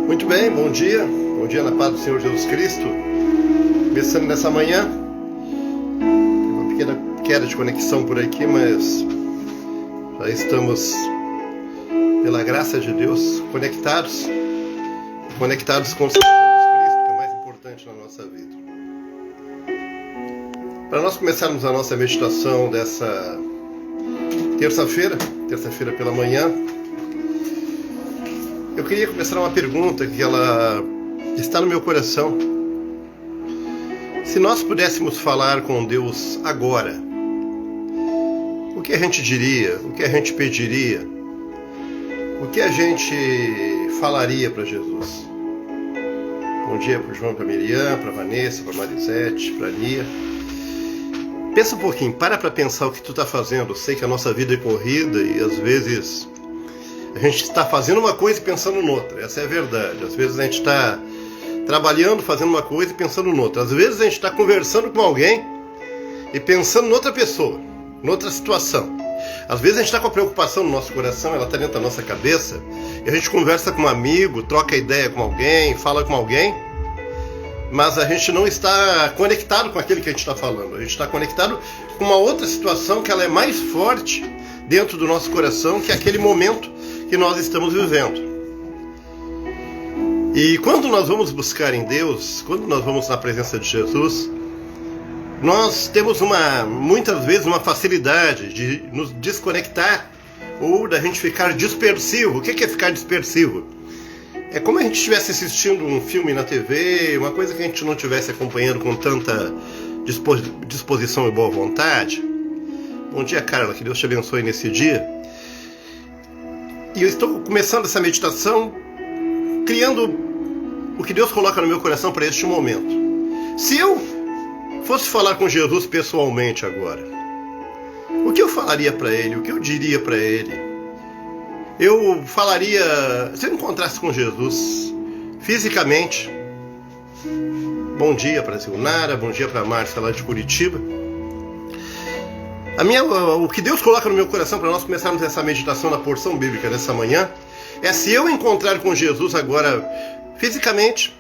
Muito bem, bom dia na paz do Senhor Jesus Cristo. Começando nessa manhã, uma pequena queda de conexão por aqui, mas já estamos, pela graça de Deus, conectados com o Senhor Jesus Cristo, que é o mais importante na nossa vida. Para nós começarmos a nossa meditação dessa terça-feira pela manhã, eu queria começar uma pergunta que ela está no meu coração. Se nós pudéssemos falar com Deus agora, o que a gente diria? O que a gente pediria? O que a gente falaria para Jesus? Bom dia para o João, para a Miriam, para a Vanessa, para a Marisete, para a Nia. Pensa um pouquinho, para pensar o que tu está fazendo. Eu sei que a nossa vida é corrida e às vezes a gente está fazendo uma coisa e pensando noutra. Essa é a verdade. Às vezes a gente está trabalhando, fazendo uma coisa e pensando noutra. Às vezes a gente está conversando com alguém e pensando noutra pessoa, noutra situação. Às vezes a gente está com a preocupação no nosso coração, ela está dentro da nossa cabeça, e a gente conversa com um amigo, troca ideia com alguém, fala com alguém, mas a gente não está conectado com aquele que a gente está falando. A gente está conectado com uma outra situação que ela é mais forte dentro do nosso coração, que é aquele momento que nós estamos vivendo. E quando nós vamos buscar em Deus, quando nós vamos na presença de Jesus, nós temos muitas vezes uma facilidade de nos desconectar ou da gente ficar dispersivo. O que é ficar dispersivo? É como a gente estivesse assistindo um filme na TV, uma coisa que a gente não estivesse acompanhando com tanta disposição e boa vontade. Bom dia, Carla, que Deus te abençoe nesse dia. E eu estou começando essa meditação criando o que Deus coloca no meu coração para este momento. Se eu fosse falar com Jesus pessoalmente agora, o que eu falaria para Ele? O que eu diria para Ele? Eu falaria, se eu encontrasse com Jesus fisicamente, bom dia para a Silnara, bom dia para a Márcia lá de Curitiba. O que Deus coloca no meu coração para nós começarmos essa meditação na porção bíblica dessa manhã é, se eu encontrar com Jesus agora fisicamente,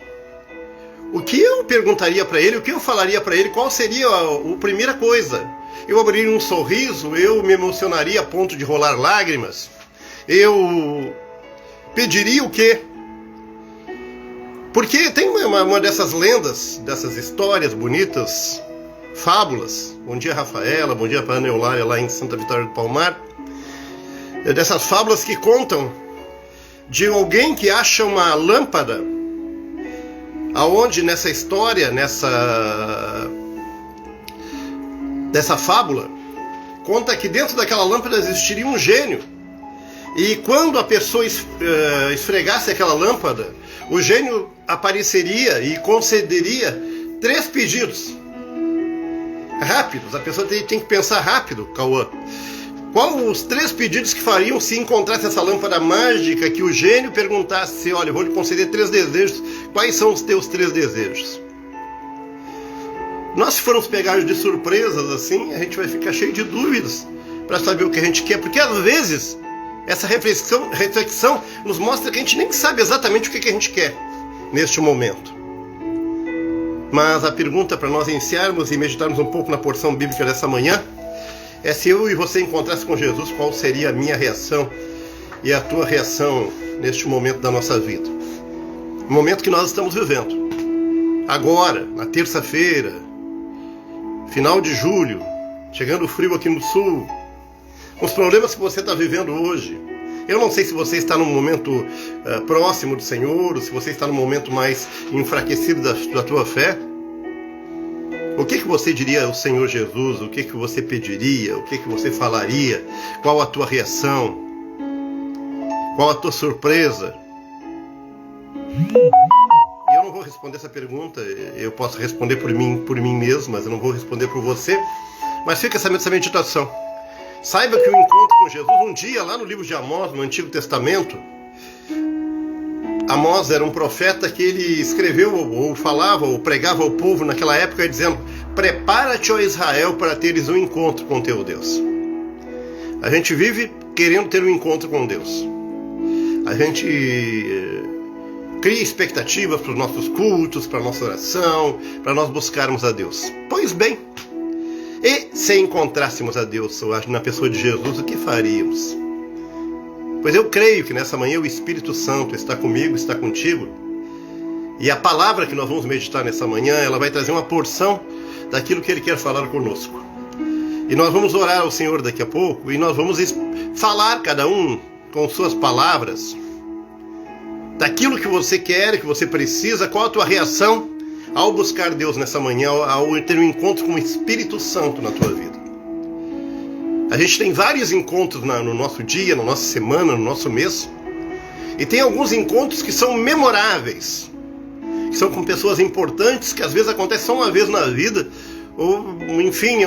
o que eu perguntaria para Ele, o que eu falaria para Ele, qual seria a primeira coisa? Eu abriria um sorriso, eu me emocionaria a ponto de rolar lágrimas, eu pediria o quê? Porque tem uma dessas lendas, dessas histórias bonitas, fábulas. Bom dia, Rafaela, bom dia para a Ana Eulália lá em Santa Vitória do Palmar. Dessas fábulas que contam de alguém que acha uma lâmpada, aonde nessa história, dessa fábula, conta que dentro daquela lâmpada existiria um gênio. E quando a pessoa esfregasse aquela lâmpada, o gênio apareceria e concederia 3 pedidos rápidos. A pessoa tem que pensar rápido, Cauã. Qual os 3 pedidos que fariam se encontrasse essa lâmpada mágica que o gênio perguntasse: olha, eu vou lhe conceder 3 desejos, quais são os teus 3 desejos? Nós, se formos pegados de surpresas assim, a gente vai ficar cheio de dúvidas para saber o que a gente quer, porque às vezes essa reflexão nos mostra que a gente nem sabe exatamente o que a gente quer neste momento. Mas a pergunta para nós iniciarmos e meditarmos um pouco na porção bíblica dessa manhã é: se eu e você encontrasse com Jesus, qual seria a minha reação e a tua reação neste momento da nossa vida? O momento que nós estamos vivendo. Agora, na terça-feira, final de julho, chegando o frio aqui no sul, os problemas que você está vivendo hoje. Eu não sei se você está num momento próximo do Senhor, ou se você está num momento mais enfraquecido da tua fé. O que você diria ao Senhor Jesus? O que você pediria? O que você falaria? Qual a tua reação? Qual a tua surpresa? Eu não vou responder essa pergunta. Eu posso responder por mim mesmo, mas eu não vou responder por você. Mas fica essa meditação. Saiba que o encontro com Jesus, um dia lá no livro de Amós, no Antigo Testamento, Amós era um profeta que ele escreveu, ou falava, ou pregava ao povo naquela época, dizendo: prepara-te, ó Israel, para teres um encontro com teu Deus. A gente vive querendo ter um encontro com Deus. A gente cria expectativas para os nossos cultos, para a nossa oração, para nós buscarmos a Deus. Pois bem, e se encontrássemos a Deus na pessoa de Jesus, o que faríamos? Pois eu creio que nessa manhã o Espírito Santo está comigo, está contigo, e a palavra que nós vamos meditar nessa manhã, ela vai trazer uma porção daquilo que Ele quer falar conosco. E nós vamos orar ao Senhor daqui a pouco, e nós vamos falar cada um com suas palavras, daquilo que você quer, que você precisa, qual a tua reação ao buscar Deus nessa manhã, ao ter um encontro com o Espírito Santo na tua vida. A gente tem vários encontros no nosso dia, na nossa semana, no nosso mês, e tem alguns encontros que são memoráveis, que são com pessoas importantes, que às vezes acontece só uma vez na vida, ou enfim,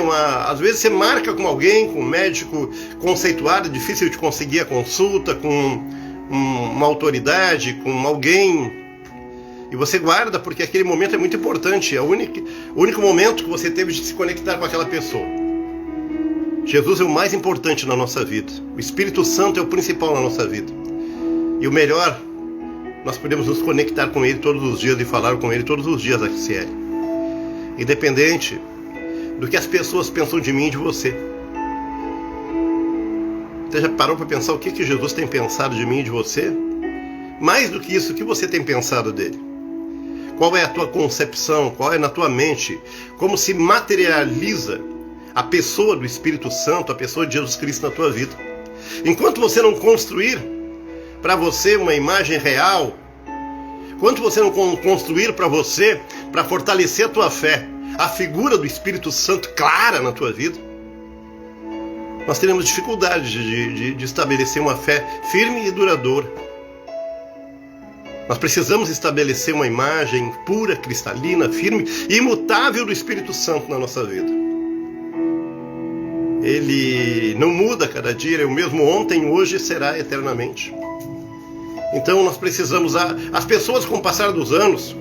às vezes você marca com alguém, com um médico conceituado, difícil de conseguir a consulta, com uma autoridade, com alguém, e você guarda porque aquele momento é muito importante, é o único momento que você teve de se conectar com aquela pessoa. Jesus é o mais importante na nossa vida, o Espírito Santo é o principal na nossa vida, e o melhor, nós podemos nos conectar com Ele todos os dias e falar com Ele todos os dias, Axiele, independente do que as pessoas pensam de mim e de você. Você já parou para pensar o que Jesus tem pensado de mim e de você? Mais do que isso, o que você tem pensado dele? Qual é a tua concepção? Qual é na tua mente? Como se materializa a pessoa do Espírito Santo, a pessoa de Jesus Cristo na tua vida? Enquanto você não construir para você uma imagem real, enquanto você não construir para você, para fortalecer a tua fé, a figura do Espírito Santo clara na tua vida, nós teremos dificuldade de estabelecer uma fé firme e duradoura. Nós precisamos estabelecer uma imagem pura, cristalina, firme e imutável do Espírito Santo na nossa vida. Ele não muda a cada dia, ele é o mesmo ontem, hoje e será eternamente. Então nós precisamos, as pessoas com o passar dos anos,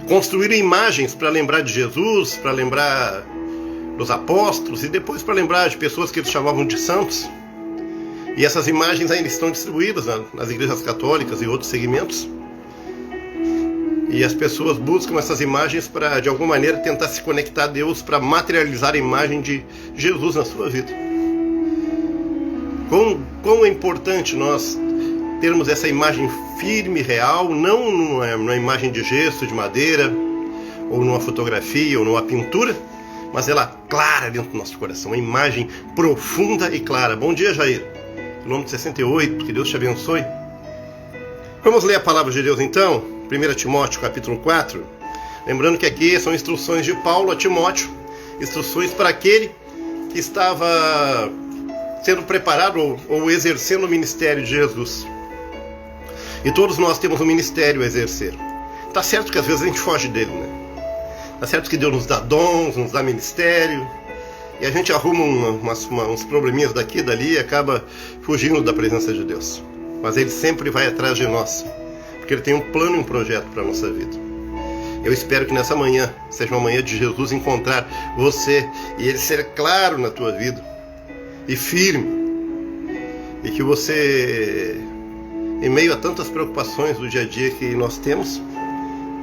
construíram imagens para lembrar de Jesus, para lembrar dos apóstolos e depois para lembrar de pessoas que eles chamavam de santos. E essas imagens ainda estão distribuídas nas igrejas católicas e outros segmentos. E as pessoas buscam essas imagens para, de alguma maneira, tentar se conectar a Deus, para materializar a imagem de Jesus na sua vida. Quão é importante nós termos essa imagem firme e real, não numa imagem de gesso, de madeira, ou numa fotografia, ou numa pintura, mas ela clara dentro do nosso coração, uma imagem profunda e clara. Bom dia, Jair. Quilômetro 68, que Deus te abençoe. Vamos ler a palavra de Deus então, 1 Timóteo capítulo 4. Lembrando que aqui são instruções de Paulo a Timóteo, instruções para aquele que estava sendo preparado ou exercendo o ministério de Jesus. E todos nós temos um ministério a exercer. Tá certo que às vezes a gente foge dele, né? Tá certo que Deus nos dá dons, nos dá ministério, e a gente arruma uns probleminhas daqui e dali e acaba fugindo da presença de Deus. Mas Ele sempre vai atrás de nós, porque Ele tem um plano e um projeto para a nossa vida. Eu espero que nessa manhã seja uma manhã de Jesus encontrar você e Ele ser claro na tua vida e firme, e que você, em meio a tantas preocupações do dia a dia que nós temos,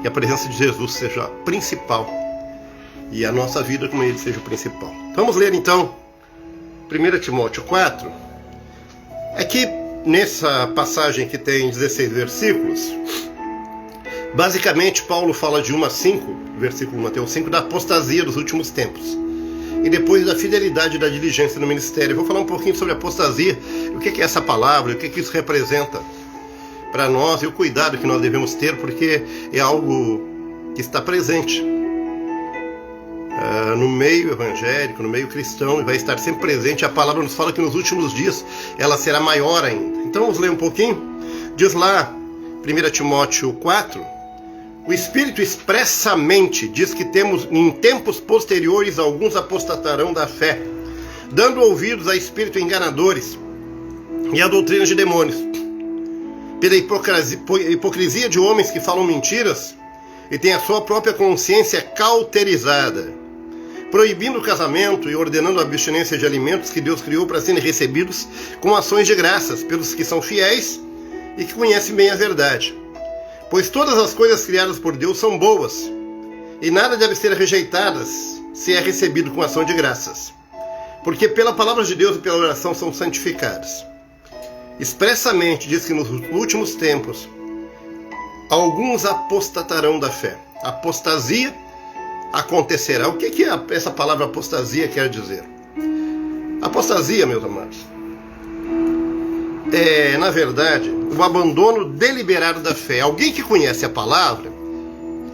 que a presença de Jesus seja a principal e a nossa vida com Ele seja o principal. Vamos ler então 1 Timóteo 4. Aqui nessa passagem que tem 16 versículos, basicamente Paulo fala de 1 a 5, versículo 1 até o 5, da apostasia dos últimos tempos, e depois da fidelidade e da diligência no ministério. Eu vou falar um pouquinho sobre apostasia, o que é essa palavra, o que isso representa para nós e o cuidado que nós devemos ter, porque é algo que está presente no meio evangélico, no meio cristão, e vai estar sempre presente. A palavra nos fala que nos últimos dias ela será maior ainda. Então vamos ler um pouquinho. Diz lá, 1 Timóteo 4, o Espírito expressamente diz que em tempos posteriores alguns apostatarão da fé, dando ouvidos a espíritos enganadores e a doutrinas de demônios, pela hipocrisia de homens que falam mentiras e têm a sua própria consciência cauterizada, proibindo o casamento e ordenando a abstinência de alimentos que Deus criou para serem recebidos com ações de graças pelos que são fiéis e que conhece bem a verdade. Pois todas as coisas criadas por Deus são boas, e nada deve ser rejeitadas se é recebido com ação de graças, porque pela palavra de Deus e pela oração são santificadas. Expressamente diz que nos últimos tempos alguns apostatarão da fé. Apostasia acontecerá. O que essa palavra apostasia quer dizer? Apostasia, meus amados, é, na verdade, o abandono deliberado da fé. Alguém que conhece a palavra,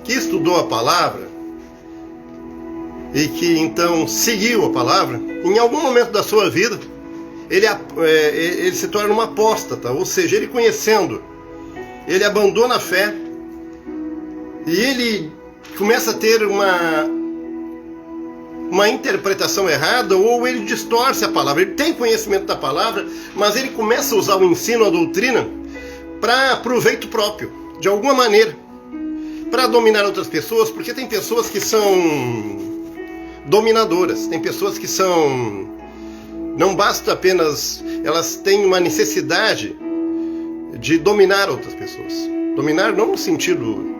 que estudou a palavra e que então seguiu a palavra, em algum momento da sua vida, ele se torna um apóstata, ou seja, ele conhecendo, ele abandona a fé e ele começa a ter uma interpretação errada, ou ele distorce a palavra. Ele tem conhecimento da palavra, mas ele começa a usar o ensino, a doutrina, para proveito próprio, de alguma maneira, para dominar outras pessoas, porque tem pessoas que são dominadoras, tem pessoas que são... Não basta apenas... Elas têm uma necessidade de dominar outras pessoas. Dominar não no sentido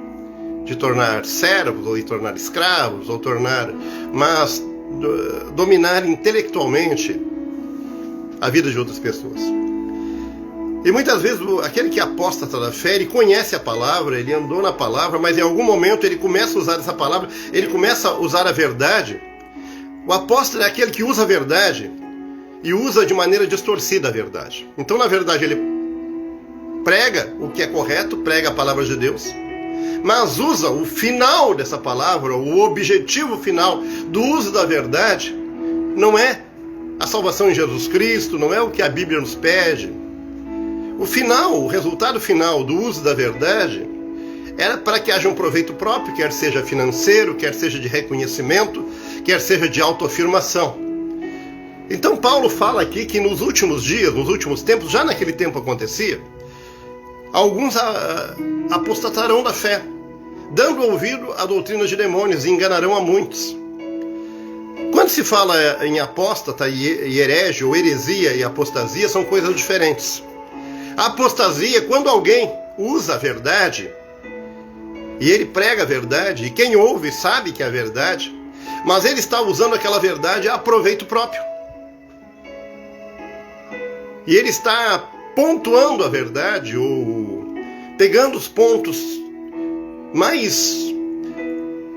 de tornar servos, ou de tornar escravos, ou tornar... Mas dominar intelectualmente a vida de outras pessoas. E muitas vezes aquele que apóstata da fé, ele conhece a palavra, ele andou na palavra, mas em algum momento ele começa a usar essa palavra, ele começa a usar a verdade. O apóstolo é aquele que usa a verdade e usa de maneira distorcida a verdade. Então, na verdade, ele prega o que é correto, prega a palavra de Deus, mas usa o final dessa palavra, o objetivo final do uso da verdade, não é a salvação em Jesus Cristo, não é o que a Bíblia nos pede. O final, o resultado final do uso da verdade era para que haja um proveito próprio, quer seja financeiro, quer seja de reconhecimento, quer seja de autoafirmação. Então Paulo fala aqui que nos últimos dias, nos últimos tempos, já naquele tempo acontecia, alguns apostatarão da fé, dando ouvido à doutrina de demônios, e enganarão a muitos. Quando se fala em apóstata e herege, ou heresia e apostasia, são coisas diferentes. A apostasia é quando alguém usa a verdade, e ele prega a verdade, e quem ouve sabe que é a verdade, mas ele está usando aquela verdade a proveito próprio. E ele está pontuando a verdade, ou pegando os pontos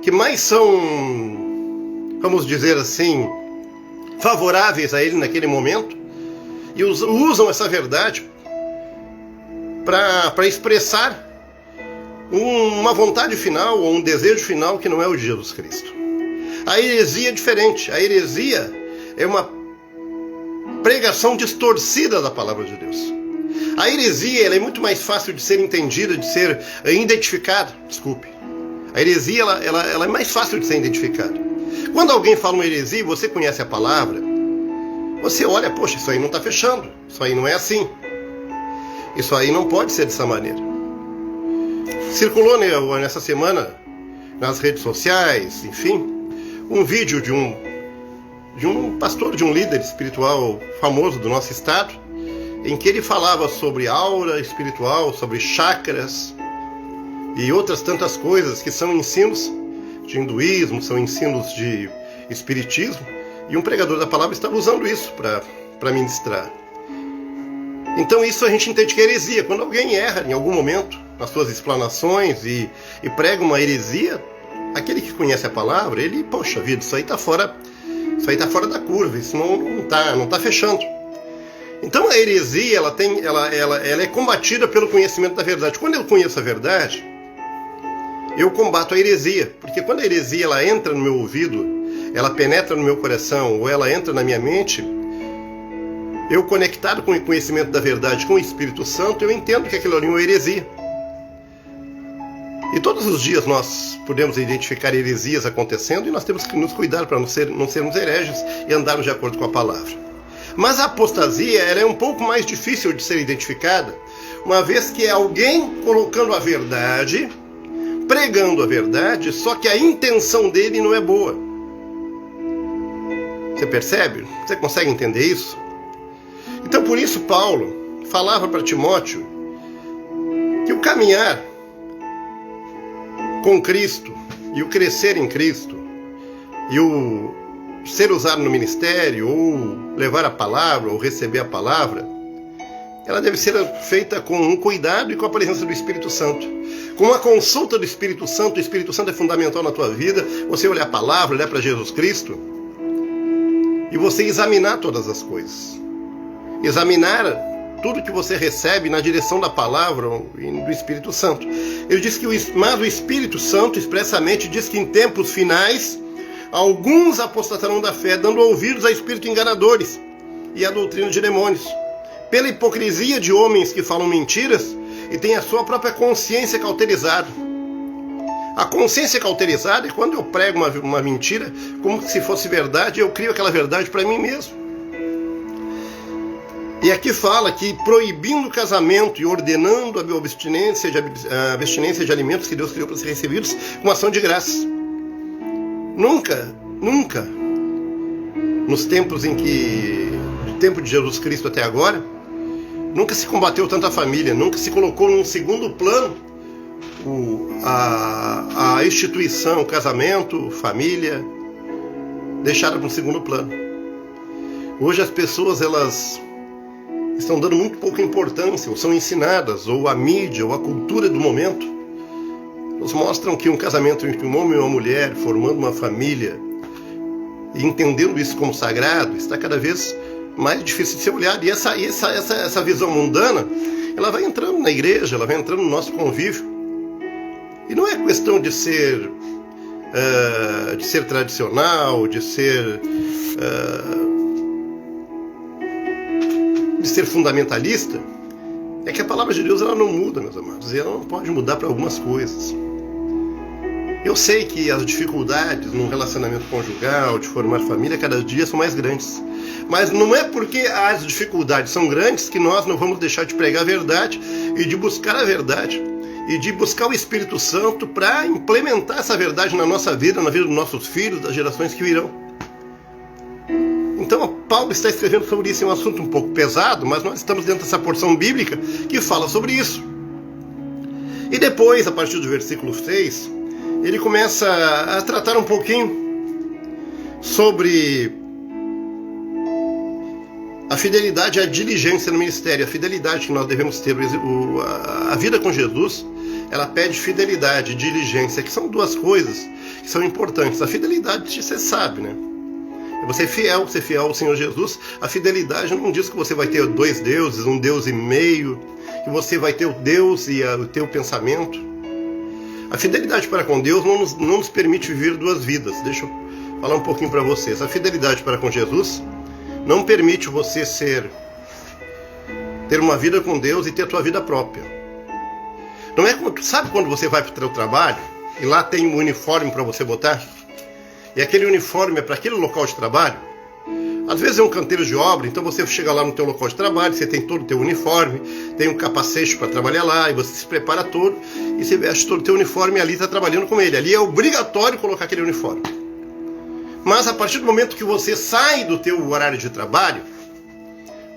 que mais são, vamos dizer assim, favoráveis a ele naquele momento, e usam essa verdade para expressar uma vontade final, ou um desejo final que não é o de Jesus Cristo. A heresia é diferente. A heresia é uma pregação distorcida da palavra de Deus. A heresia ela é muito mais fácil de ser entendida, de ser identificada. Desculpe. A heresia ela é mais fácil de ser identificada. Quando alguém fala uma heresia e você conhece a palavra, você olha, poxa, isso aí não está fechando. Isso aí não é assim. Isso aí não pode ser dessa maneira. Circulou nessa semana nas redes sociais, enfim, um vídeo de um pastor, de um líder espiritual famoso do nosso estado, em que ele falava sobre aura espiritual, sobre chakras e outras tantas coisas que são ensinos de hinduísmo, são ensinos de espiritismo, e um pregador da palavra estava usando isso para ministrar. Então isso a gente entende que é heresia. Quando alguém erra em algum momento nas suas explanações e prega uma heresia, aquele que conhece a palavra, ele, poxa vida, isso aí está fora da curva, isso não tá fechando. Então a heresia ela é combatida pelo conhecimento da verdade. Quando eu conheço a verdade, eu combato a heresia, porque quando a heresia ela entra no meu ouvido, ela penetra no meu coração, ou ela entra na minha mente, eu conectado com o conhecimento da verdade, com o Espírito Santo, eu entendo que aquilo ali é uma heresia. E todos os dias nós podemos identificar heresias acontecendo, e nós temos que nos cuidar para não sermos hereges e andarmos de acordo com a palavra. Mas a apostasia ela é um pouco mais difícil de ser identificada, uma vez que é alguém colocando a verdade, pregando a verdade, só que a intenção dele não é boa. Você percebe? Você consegue entender isso? Então por isso Paulo falava para Timóteo o caminhar com Cristo e o crescer em Cristo e o ser usado no ministério ou levar a palavra ou receber a palavra, ela deve ser feita com um cuidado e com a presença do Espírito Santo. Com a consulta do Espírito Santo, o Espírito Santo é fundamental na tua vida, você olhar a palavra, olhar para Jesus Cristo e você examinar todas as coisas. Examinar tudo que você recebe na direção da palavra e do Espírito Santo. Ele diz que mas o Espírito Santo expressamente diz que em tempos finais alguns apostatarão da fé, dando ouvidos a espíritos enganadores e a doutrina de demônios, pela hipocrisia de homens que falam mentiras e têm a sua própria consciência cauterizada. A consciência cauterizada é quando eu prego uma mentira como se fosse verdade, eu crio aquela verdade para mim mesmo. E aqui fala que proibindo o casamento e ordenando a abstinência de alimentos que Deus criou para ser recebidos com ação de graça. Nunca, nos tempos do tempo de Jesus Cristo até agora, nunca se combateu tanto a família, nunca se colocou num segundo plano a instituição, o casamento, família, deixada para um segundo plano. Hoje as pessoas, elas estão dando muito pouca importância, ou são ensinadas, ou a mídia, ou a cultura do momento, nos mostram que um casamento entre um homem e uma mulher, formando uma família, e entendendo isso como sagrado, está cada vez mais difícil de ser olhado. E essa visão mundana, ela vai entrando na igreja, ela vai entrando no nosso convívio. E não é questão de ser tradicional, de ser fundamentalista. É que a palavra de Deus, ela não muda, meus amados, e ela não pode mudar para algumas coisas. Eu sei que as dificuldades no relacionamento conjugal, de formar família, cada dia são mais grandes. Mas não é porque as dificuldades são grandes que nós não vamos deixar de pregar a verdade e de buscar a verdade e de buscar o Espírito Santo para implementar essa verdade na nossa vida, na vida dos nossos filhos, das gerações que virão. Então, Paulo está escrevendo sobre isso, é um assunto um pouco pesado, mas nós estamos dentro dessa porção bíblica que fala sobre isso. E depois, a partir do versículo 6, ele começa a tratar um pouquinho sobre a fidelidade e a diligência no ministério, a fidelidade que nós devemos ter. A vida com Jesus, ela pede fidelidade e diligência, que são duas coisas que são importantes. A fidelidade, você sabe, né? Você ser fiel ao Senhor Jesus. A fidelidade não diz que você vai ter dois deuses, um Deus e meio, que você vai ter o Deus e o teu pensamento. A fidelidade para com Deus não nos permite viver duas vidas. Deixa eu falar um pouquinho para vocês. A fidelidade para com Jesus não permite você ter uma vida com Deus e ter a tua vida própria. Não é como, sabe quando você vai para o teu trabalho e lá tem um uniforme para você botar? E aquele uniforme é para aquele local de trabalho? Às vezes é um canteiro de obra, então você chega lá no teu local de trabalho, você tem todo o teu uniforme, tem um capacete para trabalhar lá, e você se prepara todo, e você veste todo o teu uniforme e ali está trabalhando com ele. Ali é obrigatório colocar aquele uniforme. Mas a partir do momento que você sai do teu horário de trabalho,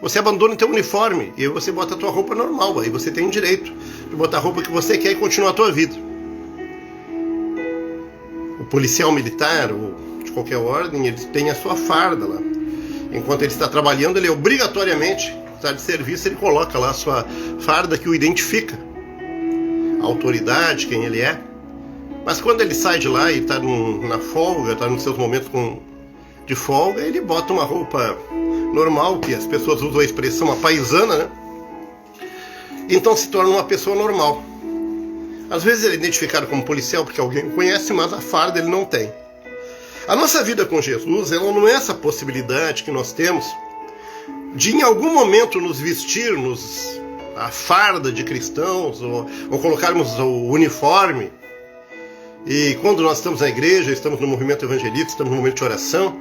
você abandona o teu uniforme, e aí você bota a tua roupa normal, aí você tem o direito de botar a roupa que você quer e continuar a tua vida. O policial militar, ou de qualquer ordem, ele tem a sua farda lá. Enquanto ele está trabalhando, ele obrigatoriamente está de serviço, ele coloca lá a sua farda que o identifica, a autoridade, quem ele é. Mas quando ele sai de lá e está na folga, está nos seus momentos de folga, ele bota uma roupa normal, que as pessoas usam a expressão a paisana, né? Então se torna uma pessoa normal. Às vezes ele é identificado como policial porque alguém o conhece, mas a farda ele não tem. A nossa vida com Jesus, ela não é essa possibilidade que nós temos de em algum momento nos vestirmos a farda de cristãos ou colocarmos o uniforme. E quando nós estamos na igreja, estamos no movimento evangelista, estamos no momento de oração,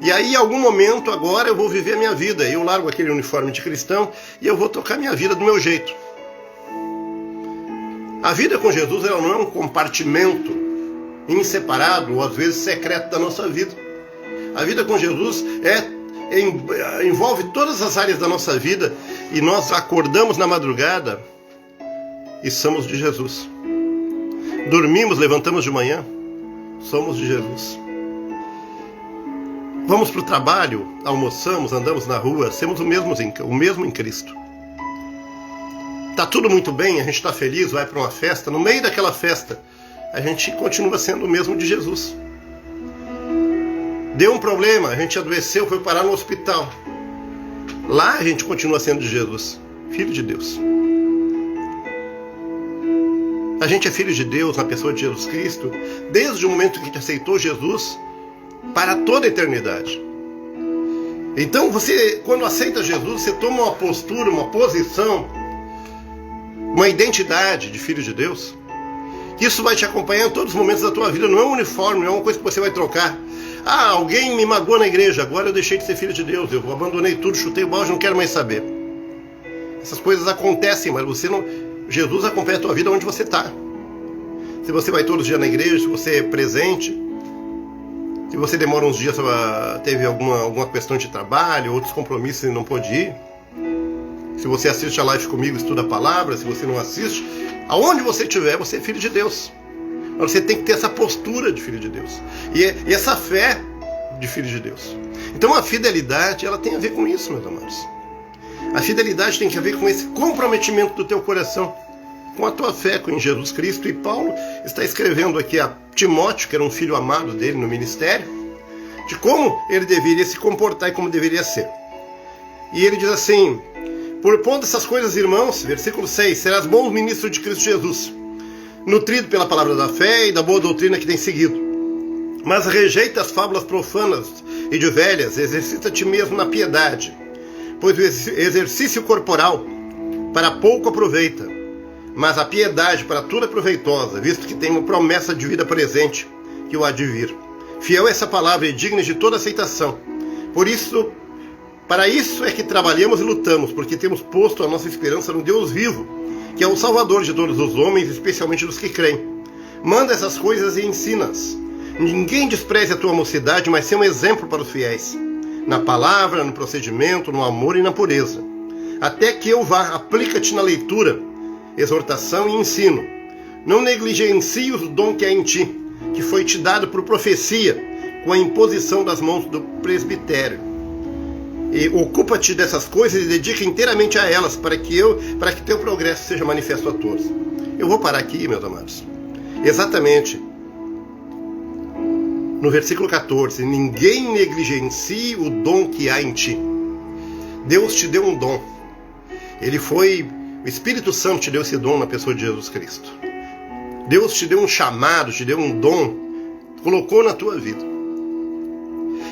e aí em algum momento agora eu vou viver a minha vida, eu largo aquele uniforme de cristão e eu vou tocar minha vida do meu jeito. A vida com Jesus, ela não é um compartimento inseparável, ou às vezes secreto da nossa vida. A vida com Jesus envolve todas as áreas da nossa vida, e nós acordamos na madrugada e somos de Jesus. Dormimos, levantamos de manhã, somos de Jesus. Vamos para o trabalho, almoçamos, andamos na rua, somos o mesmo em Cristo. Está tudo muito bem, a gente está feliz, vai para uma festa, no meio daquela festa, a gente continua sendo o mesmo de Jesus. Deu um problema, a gente adoeceu, foi parar no hospital. Lá a gente continua sendo de Jesus, filho de Deus. A gente é filho de Deus na pessoa de Jesus Cristo, desde o momento que a gente aceitou Jesus, para toda a eternidade. Então você, quando aceita Jesus, você toma uma postura, uma posição, uma identidade de filho de Deus. Isso vai te acompanhar em todos os momentos da tua vida. Não é um uniforme, não é uma coisa que você vai trocar. Ah, alguém me magoou na igreja, agora eu deixei de ser filho de Deus, eu abandonei tudo, chutei o balde, não quero mais saber. Essas coisas acontecem, mas você não... Jesus acompanha a tua vida onde você está. Se você vai todos os dias na igreja, se você é presente, se você demora uns dias, teve alguma questão de trabalho, outros compromissos e não pôde ir. Se você assiste a live comigo, estuda a palavra, se você não assiste, aonde você estiver, você é filho de Deus. Mas você tem que ter essa postura de filho de Deus. E essa fé de filho de Deus. Então a fidelidade, ela tem a ver com isso, meus amados. A fidelidade tem a ver com esse comprometimento do teu coração, com a tua fé em Jesus Cristo. E Paulo está escrevendo aqui a Timóteo, que era um filho amado dele no ministério, de como ele deveria se comportar e como deveria ser. E ele diz assim: por ponto essas coisas, irmãos, versículo 6, serás bom ministro de Cristo Jesus, nutrido pela palavra da fé e da boa doutrina que tem seguido. Mas rejeita as fábulas profanas e de velhas, exercita-te mesmo na piedade, pois o exercício corporal para pouco aproveita, mas a piedade para tudo é proveitosa, visto que tem uma promessa de vida presente que o há de vir. Fiel é essa palavra e digna de toda aceitação. Para isso é que trabalhamos e lutamos, porque temos posto a nossa esperança no Deus vivo, que é o Salvador de todos os homens, especialmente dos que creem. Manda essas coisas e ensina-as. Ninguém despreze a tua mocidade, mas seja um exemplo para os fiéis, na palavra, no procedimento, no amor e na pureza. Até que eu vá, aplica-te na leitura, exortação e ensino. Não negligencie o dom que há em ti, que foi te dado por profecia, com a imposição das mãos do presbitério. E ocupa-te dessas coisas e dedica inteiramente a elas, para que teu progresso seja manifesto a todos. Eu vou parar aqui, meus amados. Exatamente no versículo 14. Ninguém negligencie o dom que há em ti. Deus te deu um dom. O Espírito Santo te deu esse dom na pessoa de Jesus Cristo. Deus te deu um chamado, te deu um dom, colocou na tua vida.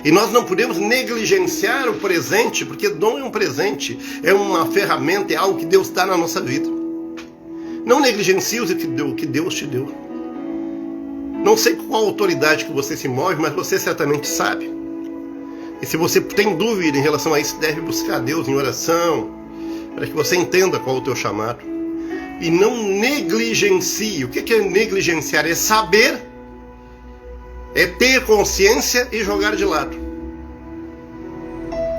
E nós não podemos negligenciar o presente, porque dom é um presente, é uma ferramenta, é algo que Deus dá na nossa vida. Não negligencie o que Deus te deu. Não sei qual autoridade que você se move, mas você certamente sabe. E se você tem dúvida em relação a isso, deve buscar Deus em oração, para que você entenda qual é o teu chamado. E não negligencie. O que é negligenciar? É saber, é ter consciência e jogar de lado.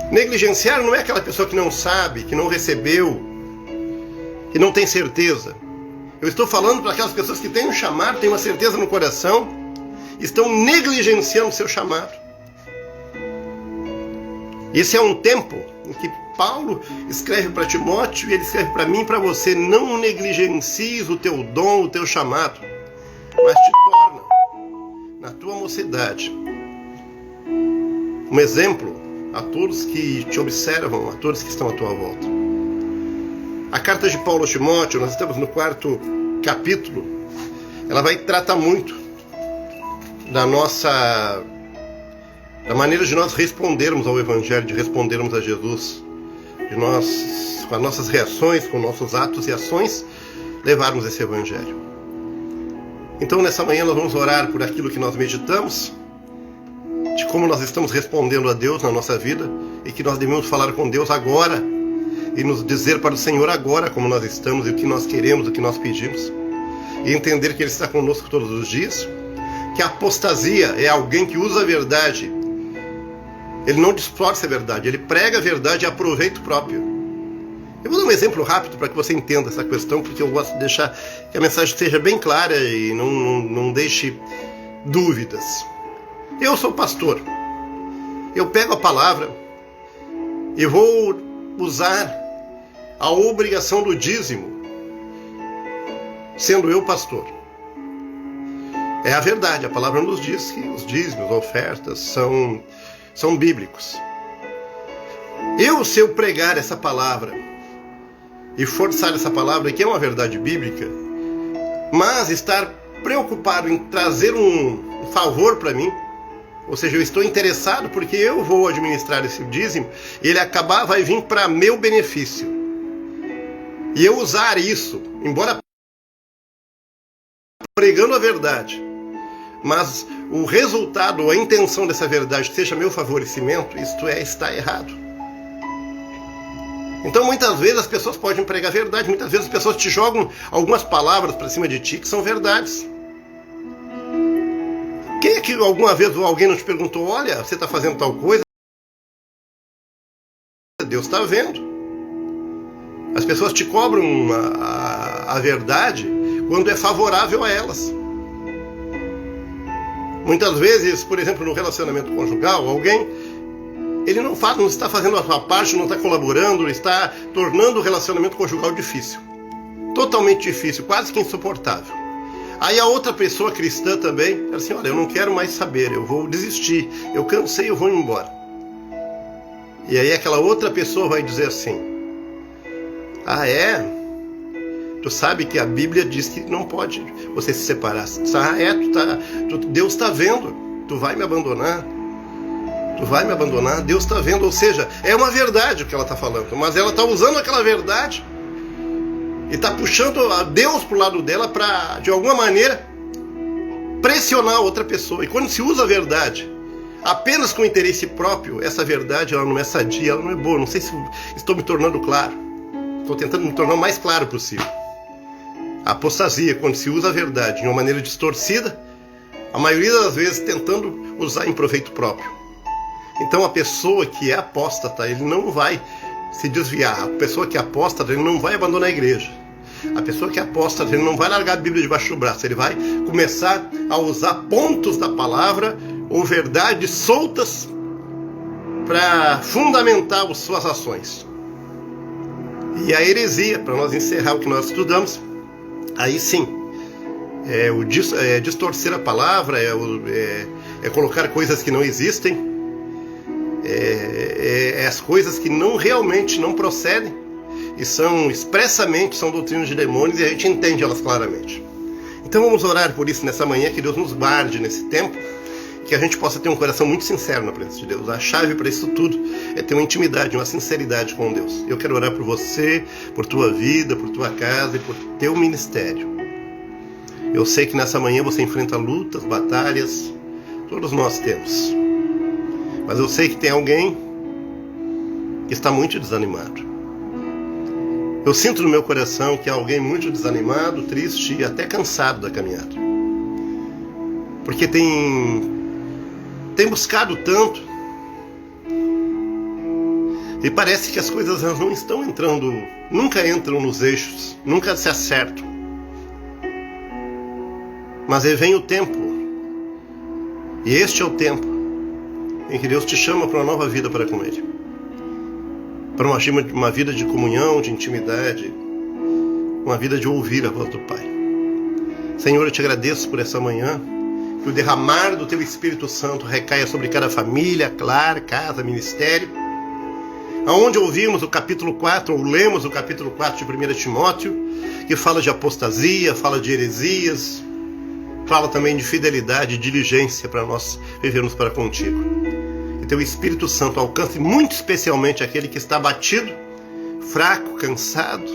Negligenciar não é aquela pessoa que não sabe, que não recebeu, que não tem certeza. Eu estou falando para aquelas pessoas que têm um chamado, têm uma certeza no coração, estão negligenciando o seu chamado. Esse é um tempo em que Paulo escreve para Timóteo e ele escreve para mim e para você: não negligencies o teu dom, o teu chamado, mas te torna, na tua mocidade, um exemplo a todos que te observam, a todos que estão à tua volta. A carta de Paulo a Timóteo, nós estamos no 4º capítulo, ela vai tratar muito da maneira de nós respondermos ao Evangelho, de respondermos a Jesus, de nós, com as nossas reações, com nossos atos e ações, levarmos esse Evangelho. Então nessa manhã nós vamos orar por aquilo que nós meditamos, de como nós estamos respondendo a Deus na nossa vida, e que nós devemos falar com Deus agora, e nos dizer para o Senhor agora como nós estamos, e o que nós queremos, o que nós pedimos, e entender que Ele está conosco todos os dias, que a apostasia é alguém que usa a verdade, ele não distorce a verdade, ele prega a verdade a proveito próprio. Eu vou dar um exemplo rápido para que você entenda essa questão, porque eu gosto de deixar que a mensagem seja bem clara e não deixe dúvidas. Eu sou pastor. Eu pego a palavra e vou usar a obrigação do dízimo, sendo eu pastor. É a verdade, a palavra nos diz que os dízimos, ofertas são bíblicos. Se eu pregar essa palavra e forçar essa palavra, que é uma verdade bíblica, mas estar preocupado em trazer um favor para mim, ou seja, eu estou interessado porque eu vou administrar esse dízimo, e ele vai vir para meu benefício. E eu usar isso, embora pregando a verdade, mas o resultado, a intenção dessa verdade seja meu favorecimento, isto está errado. Então muitas vezes as pessoas podem pregar a verdade, muitas vezes as pessoas te jogam algumas palavras para cima de ti que são verdades. Quem é que alguma vez alguém não te perguntou, olha, você está fazendo tal coisa? Deus está vendo. As pessoas te cobram a verdade quando é favorável a elas. Muitas vezes, por exemplo, no relacionamento conjugal, ele não está fazendo a sua parte, não está colaborando, está tornando o relacionamento conjugal difícil. Totalmente difícil, quase que insuportável. Aí a outra pessoa cristã também, ela assim, olha, eu não quero mais saber, eu vou desistir, eu cansei, eu vou embora. E aí aquela outra pessoa vai dizer assim, ah é? Tu sabe que a Bíblia diz que não pode você se separar. Ah é? Deus está vendo, tu vai me abandonar. Tu vai me abandonar, Deus está vendo. Ou seja, é uma verdade o que ela está falando, mas ela está usando aquela verdade e está puxando a Deus para o lado dela para, de alguma maneira, pressionar a outra pessoa. E quando se usa a verdade apenas com interesse próprio, essa verdade ela não é sadia, ela não é boa. Não sei se estou me tornando claro. Estou tentando me tornar o mais claro possível. A apostasia, quando se usa a verdade de uma maneira distorcida, a maioria das vezes tentando usar em proveito próprio. Então a pessoa que é apóstata, ele não vai se desviar. A pessoa que é apóstata, ele não vai abandonar a igreja. A pessoa que é apóstata, ele não vai largar a Bíblia debaixo do braço. Ele vai começar a usar pontos da palavra ou verdades soltas para fundamentar as suas ações. E a heresia, para nós encerrar o que nós estudamos, aí sim, é distorcer a palavra, é colocar coisas que não existem, as coisas que realmente não procedem e são doutrinas de demônios, e a gente entende elas claramente. Então vamos orar por isso nessa manhã, que Deus nos guarde nesse tempo, que a gente possa ter um coração muito sincero na presença de Deus. A chave para isso tudo é ter uma intimidade, uma sinceridade com Deus. Eu quero orar por você, por tua vida, por tua casa e por teu ministério. Eu sei que nessa manhã você enfrenta lutas, batalhas, todos nós temos. Mas eu sei que tem alguém que está muito desanimado. Eu sinto no meu coração que há alguém muito desanimado, triste e até cansado da caminhada. Porque tem buscado tanto e parece que as coisas não estão entrando, nunca entram nos eixos, nunca se acertam. Mas aí vem o tempo, e este é o tempo em que Deus te chama para uma nova vida para com Ele, para uma vida de comunhão, de intimidade, uma vida de ouvir a voz do Pai. Senhor, eu te agradeço por essa manhã, que o derramar do Teu Espírito Santo recaia sobre cada família, lar, casa, ministério, aonde ouvimos o capítulo 4, ou lemos o capítulo 4 de 1 Timóteo, que fala de apostasia, fala de heresias, fala também de fidelidade e diligência para nós vivermos para contigo. E Teu Espírito Santo alcance muito especialmente aquele que está abatido, fraco, cansado,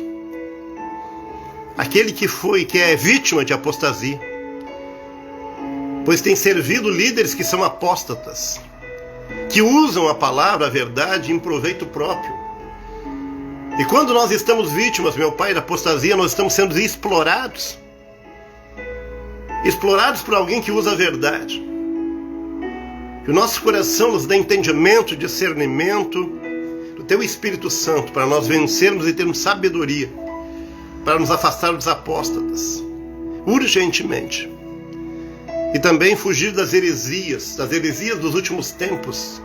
aquele que é vítima de apostasia, pois tem servido líderes que são apóstatas, que usam a palavra, a verdade, em proveito próprio. E quando nós estamos vítimas, meu Pai, da apostasia, nós estamos sendo explorados por alguém que usa a verdade. Que o nosso coração nos dê entendimento, discernimento do Teu Espírito Santo para nós vencermos e termos sabedoria, para nos afastar dos apóstatas, urgentemente. E também fugir das heresias dos últimos tempos,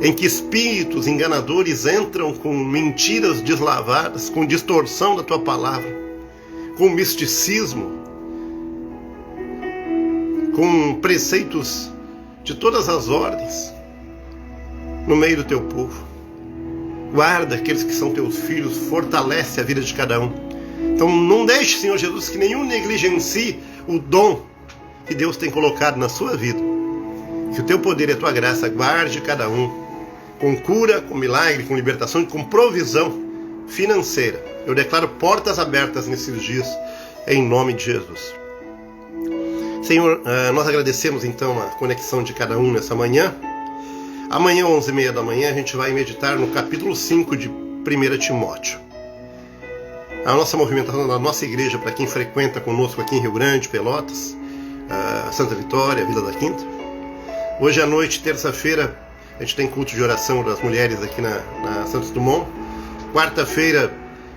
em que espíritos enganadores entram com mentiras deslavadas, com distorção da tua palavra, com misticismo, com preceitos de todas as ordens no meio do teu povo. Guarda aqueles que são teus filhos, fortalece a vida de cada um. Então não deixe, Senhor Jesus, que nenhum negligencie o dom que Deus tem colocado na sua vida. Que o teu poder e a tua graça guarde cada um, com cura, com milagre, com libertação e com provisão financeira. Eu declaro portas abertas nesses dias, em nome de Jesus. Senhor, nós agradecemos então a conexão de cada um nessa manhã. Amanhã, 11h30 da manhã, a gente vai meditar no capítulo 5 de 1 Timóteo. A nossa movimentação da nossa igreja, para quem frequenta conosco aqui em Rio Grande, Pelotas, Santa Vitória, Vila da Quinta. Hoje à noite, terça-feira, a gente tem culto de oração das mulheres aqui na Santos Dumont. Quarta-feira,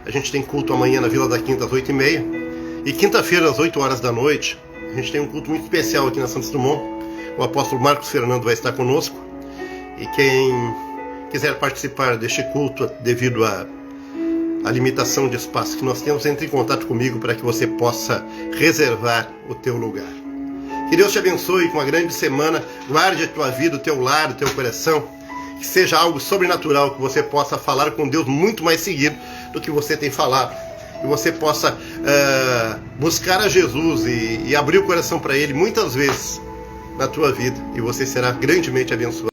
a gente tem culto amanhã na Vila da Quinta, às 8h30. E quinta-feira, às 8 horas da noite, a gente tem um culto muito especial aqui na Santos Dumont. O apóstolo Marcos Fernando vai estar conosco. E quem quiser participar deste culto, devido à limitação de espaço que nós temos, entre em contato comigo para que você possa reservar o teu lugar. Que Deus te abençoe com uma grande semana, guarde a tua vida, o teu lar, o teu coração, que seja algo sobrenatural, que você possa falar com Deus muito mais seguido do que você tem falado, que você possa buscar a Jesus e abrir o coração para Ele muitas vezes na tua vida, e você será grandemente abençoado.